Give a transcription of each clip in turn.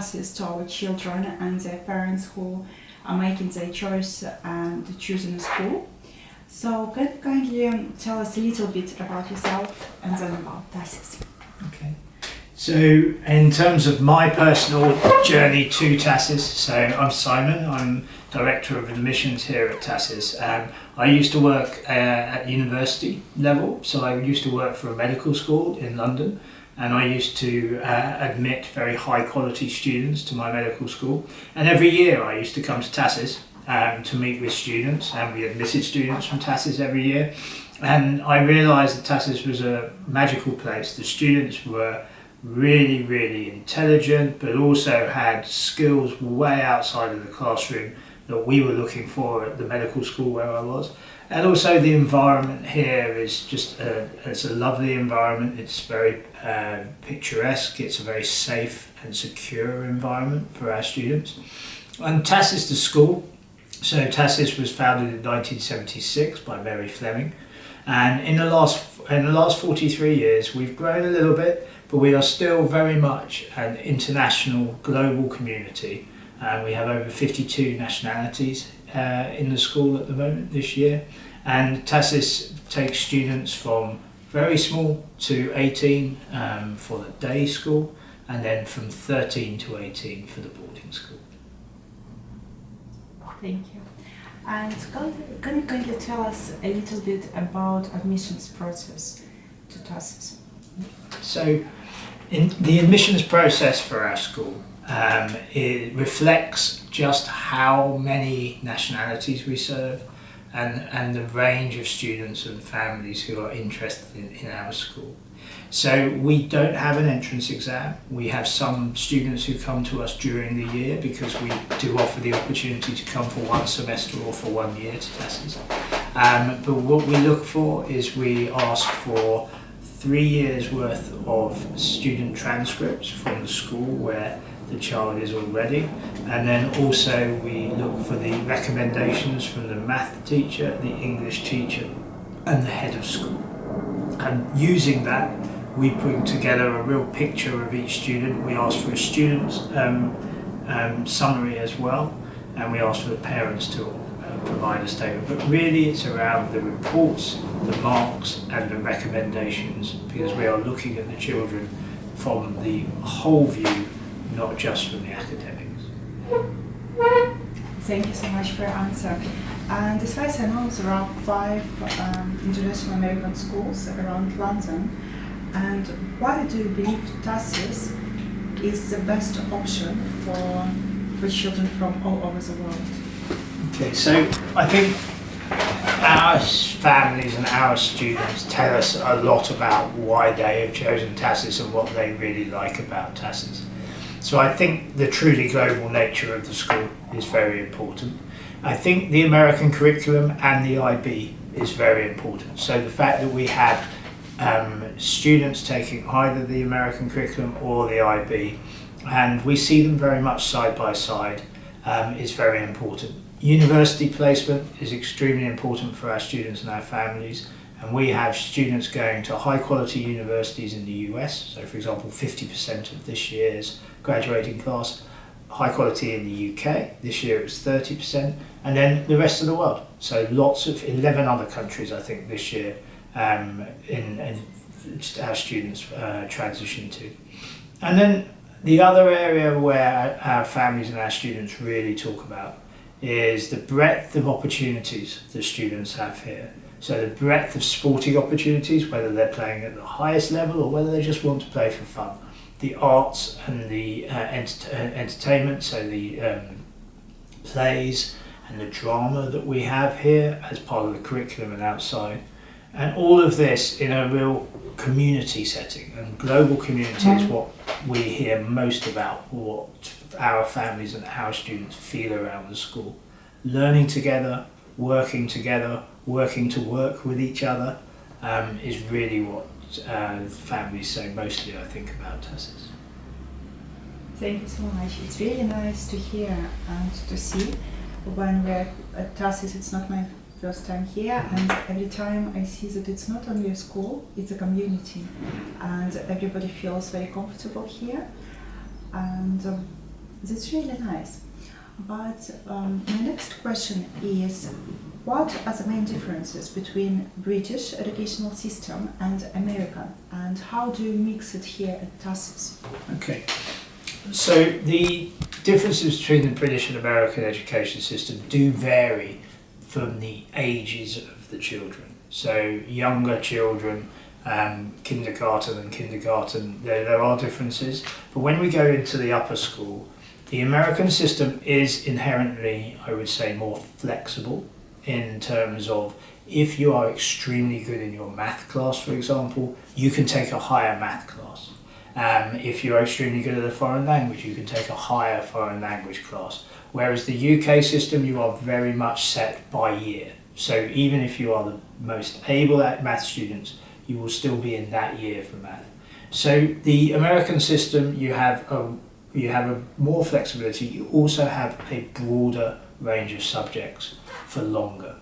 TASIS to our children and their parents who are making their choice and choosing a school. So can you kindly tell us a little bit about yourself and then about TASIS? Okay. So in terms of my personal journey to TASIS, so I'm Simon, I'm Director of Admissions here at TASIS. I used to work at university level, so I used to work for a medical school in London, and I used to admit very high quality students to my medical school. And every year I used to come to TASIS to meet with students, and we admitted students from TASIS every year. And I realised that TASIS was a magical place. The students were really, really intelligent, but also had skills way outside of the classroom that we were looking for at the medical school where I was. And also the environment here is just it's a lovely environment. It's very picturesque. It's a very safe and secure environment for our students. And TASIS, the school, so TASIS was founded in 1976 by Mary Fleming, and in the last 43 years we've grown a little bit, but we are still very much an international global community. We have over 52 nationalities in the school at the moment this year, and TASIS takes students from very small to 18 for the day school, and then from 13 to 18 for the boarding school. Thank you. And can you kindly tell us a little bit about admissions process to TASIS? So, in the admissions process for our school, it reflects just how many nationalities we serve and the range of students and families who are interested in our school. So we don't have an entrance exam. We have some students who come to us during the year because we do offer the opportunity to come for one semester or for 1 year to TASIS. But what we look for is we ask for 3 years worth of student transcripts from the school where the child is already, and then also we look for the recommendations from the math teacher, the English teacher and the head of school. And using that, we bring together a real picture of each student. We ask for a student's summary as well, and we ask for the parents to provide a statement. But really it's around the reports, the marks and the recommendations, because we are looking at the children from the whole view, not just from the academics. Thank you so much for your answer. And as far as I know, there are 5 international American schools around London. And why do you believe TASIS is the best option for children from all over the world? Okay, so I think our families and our students tell us a lot about why they have chosen TASIS and what they really like about TASIS. So I think the truly global nature of the school is very important. I think the American curriculum and the IB is very important. So the fact that we have students taking either the American curriculum or the IB, and we see them very much side by side, is very important. University placement is extremely important for our students and our families, and we have students going to high quality universities in the US. So for example, 50% of this year's graduating class, high quality in the UK. This year it was 30%, and then the rest of the world. So lots of 11 other countries, I think, this year in our students transition to. And then the other area where our families and our students really talk about is the breadth of opportunities the students have here. So the breadth of sporting opportunities, whether they're playing at the highest level or whether they just want to play for fun. The arts and the entertainment, so the plays and the drama that we have here as part of the curriculum and outside. And all of this in a real community setting, and global community is what we hear most about, what our families and our students feel around the school. Learning together, working to work with each other is really what families say mostly, I think, about TASIS. Thank you so much. It's really nice to hear and to see. When we're at TASIS, it's not my first time here, and every time I see that it's not only a school, it's a community, and everybody feels very comfortable here. And That's really nice. But my next question is, what are the main differences between British educational system and American, and how do you mix it here at TASIS? Okay, so the differences between the British and American education system do vary from the ages of the children. So younger children, kindergarten, there are differences. But when we go into the upper school, the American system is inherently, I would say, more flexible in terms of if you are extremely good in your math class, for example, you can take a higher math class. If you're extremely good at a foreign language, you can take a higher foreign language class. Whereas the UK system, you are very much set by year. So even if you are the most able at math students, you will still be in that year for math. So the American system, you have a more flexibility. You also have a broader range of subjects for longer,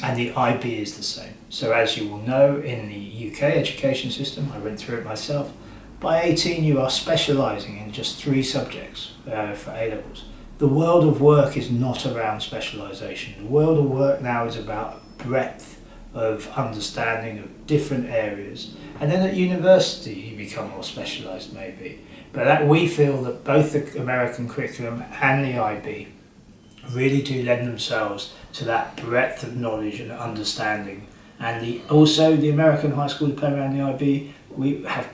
and the IB is the same. So as you will know, in the UK education system, I went through it myself, by 18 you are specialising in just 3 subjects for A-levels. The world of work is not around specialisation. The world of work now is about breadth of understanding of different areas, and then at university you become more specialised maybe. But that we feel that both the American curriculum and the IB really do lend themselves to that breadth of knowledge and understanding. And also the American high school diploma and the IB, we have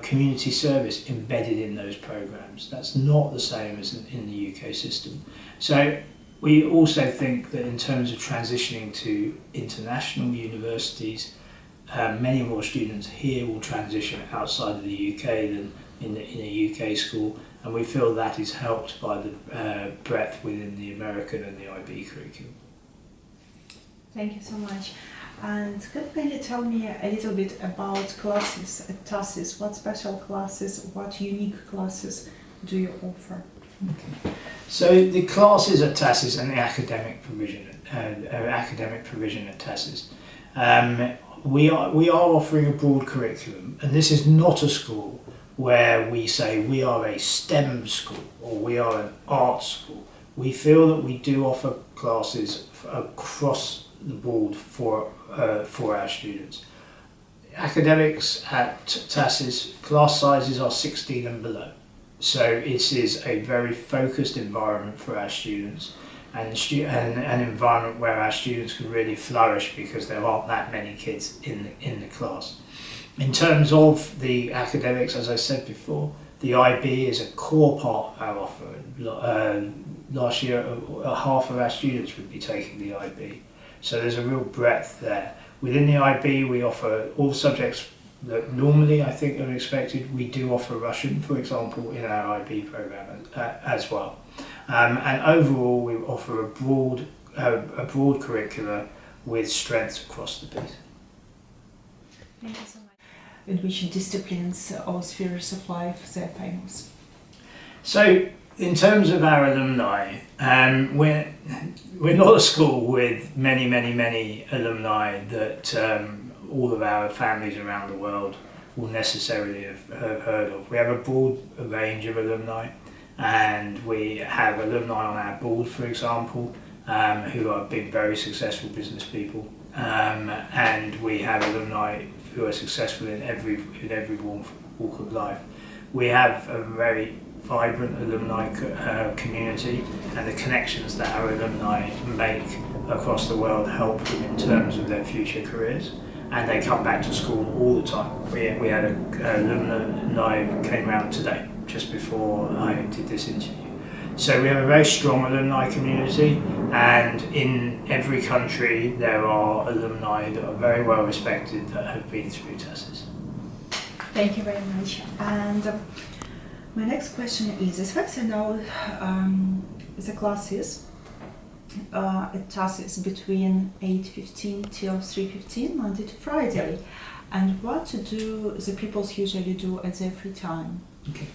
community service embedded in those programs. That's not the same as in the UK system. So we also think that in terms of transitioning to international universities, many more students here will transition outside of the UK than in a UK school, and we feel that is helped by the breadth within the American and the IB curriculum. Thank you so much. And can you tell me a little bit about classes at TASIS? What special classes, what unique classes do you offer? Okay. So the classes at TASIS and the academic provision at TASIS, we are offering a broad curriculum, and this is not a school where we say we are a STEM school or we are an art school. We feel that we do offer classes across the board for our students. Academics at TASIS, class sizes are 16 and below. So it is a very focused environment for our students, and an environment where our students can really flourish because there aren't that many kids in the class. In terms of the academics, as I said before, the IB is a core part of our offer. Last year, half of our students would be taking the IB. So there's a real breadth there. Within the IB, we offer all the subjects that normally I think are expected. We do offer Russian, for example, in our IB program as well. And overall, we offer a broad curricula with strengths across the piece. Thank you so much. In which disciplines or spheres of life they're famous? So, in terms of our alumni, we're not a school with many alumni that all of our families around the world will necessarily have heard of. We have a broad range of alumni, and we have alumni on our board, for example, who have been very successful business people, and we have alumni who are successful in every walk of life. We have a very vibrant alumni community, and the connections that our alumni make across the world help them in terms of their future careers, and they come back to school all the time. We had an alumni who came around today, just before I did this interview. So we have a very strong alumni community, and in every country there are alumni that are very well respected that have been through TASIS. Thank you very much. And my next question is, as far as I know, the classes at TASIS between 8:15 till 3:15, Monday to Friday. And what do the pupils usually do at their free time? Okay.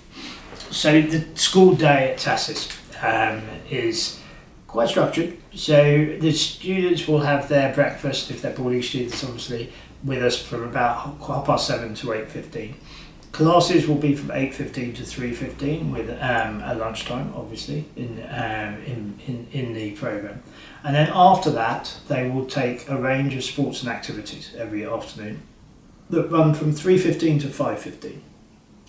So the school day at TASIS is quite structured. So the students will have their breakfast, if they're boarding students obviously, with us from about 7:30 to 8:15. Classes will be from 8:15 to 3:15 with a lunchtime, obviously, in the programme. And then after that, they will take a range of sports and activities every afternoon that run from 3:15 to 5:15.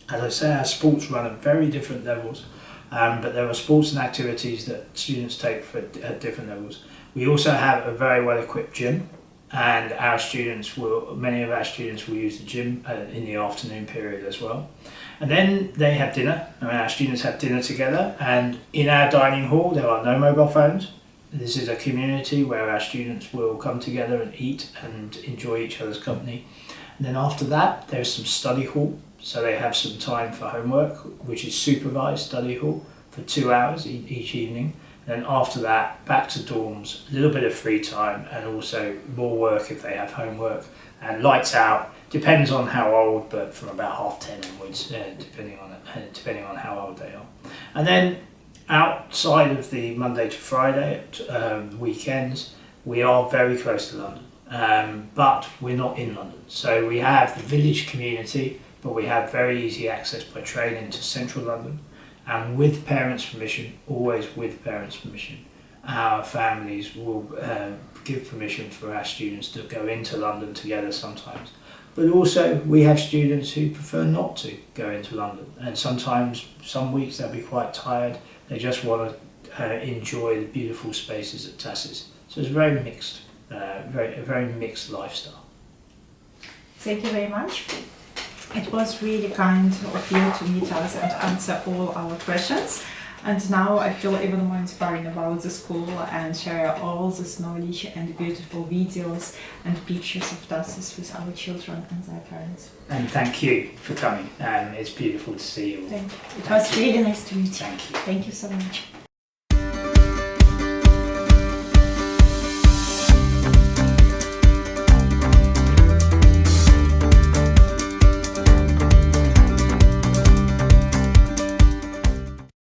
As I say, our sports run at very different levels, but there are sports and activities that students take at different levels. We also have a very well equipped gym, and many of our students will use the gym in the afternoon period as well. And then they have dinner, and our students have dinner together, and in our dining hall there are no mobile phones. This is a community where our students will come together and eat and enjoy each other's company. And then after that there's some study hall, so they have some time for homework, which is supervised study hall for 2 hours each evening. Then after that, back to dorms, a little bit of free time, and also more work if they have homework. And lights out, depends on how old, but from about 10:30 onwards, depending on how old they are. And then outside of the Monday to Friday, weekends, we are very close to London, but we're not in London. So we have the village community, but we have very easy access by train into central London. And with parents' permission, always with parents' permission, our families will give permission for our students to go into London together sometimes. But also we have students who prefer not to go into London, and sometimes, some weeks they'll be quite tired, they just want to enjoy the beautiful spaces at TASIS. So it's very mixed, a very mixed lifestyle. Thank you very much. It was really kind of you to meet us and answer all our questions. And now I feel even more inspiring about the school and share all this knowledge and beautiful videos and pictures of TASIS with our children and their parents. And thank you for coming. It's beautiful to see you all. Thank you. It was really nice to meet you. Thank you. Thank you so much.